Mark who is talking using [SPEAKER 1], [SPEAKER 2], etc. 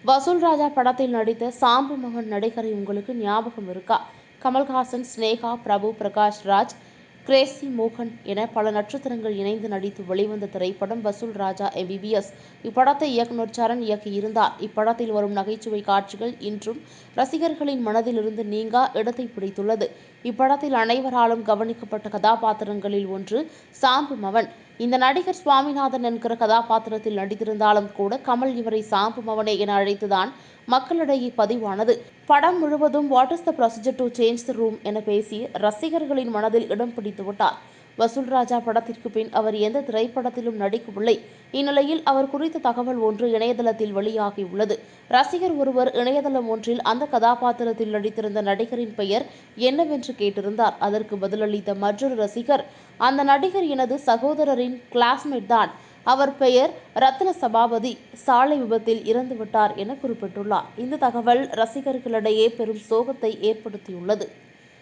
[SPEAKER 1] வசூல் ராஜா படத்தில் நடித்த சாம்பு மகன் நடிகரை உங்களுக்கு ஞாபகம் இருக்கா? கமல்ஹாசன், ஸ்னேகா, பிரபு, பிரகாஷ் ராஜ், கிரேசி மோகன் என பல நட்சத்திரங்கள் இணைந்து நடித்து வெளிவந்த திரைப்படம் வசூல் ராஜா MBBS. இப்படத்தை இயக்குநர் சரண் இயக்கியிருந்தார். இப்படத்தில் வரும் நகைச்சுவை காட்சிகள் இன்றும் ரசிகர்களின் மனதில் இருந்து நீங்கா இடத்தை பிடித்துள்ளது. இப்படத்தில் அனைவராலும் கவனிக்கப்பட்ட கதாபாத்திரங்களில் ஒன்று சாம்பு மவன். இந்த நடிகர் சுவாமிநாதன் என்கிற கதாபாத்திரத்தில் நடித்திருந்தாலும் கூட கமல் இவரை சாம்பு மவனே என அழைத்துதான் மக்களிடையே பதிவானது. படம் முழுவதும் what is the procedure to change the room என பேசி ரசிகர்களின் மனதில் இடம் பிடித்து விட்டார். வசூல் ராஜா படத்திற்கு பின் அவர் எந்த திரைப்படத்திலும் நடிக்கவில்லை. இந்நிலையில் அவர் குறித்த தகவல் ஒன்று இணையதளத்தில் வெளியாகியுள்ளது. ரசிகர் ஒருவர் இணையதளம் ஒன்றில் அந்த கதாபாத்திரத்தில் நடித்திருந்த நடிகரின் பெயர் என்னவென்று கேட்டிருந்தார். அதற்கு பதிலளித்த மற்றொரு ரசிகர், அந்த நடிகர் எனது சகோதரரின் கிளாஸ்மேட் தான். அவர் பெயர் ரத்ன சபாபதி. சாலை விபத்தில் இறந்துவிட்டார் என குறிப்பிட்டுள்ளார். இந்த தகவல் ரசிகர்களிடையே பெரும் சோகத்தை ஏற்படுத்தியுள்ளது.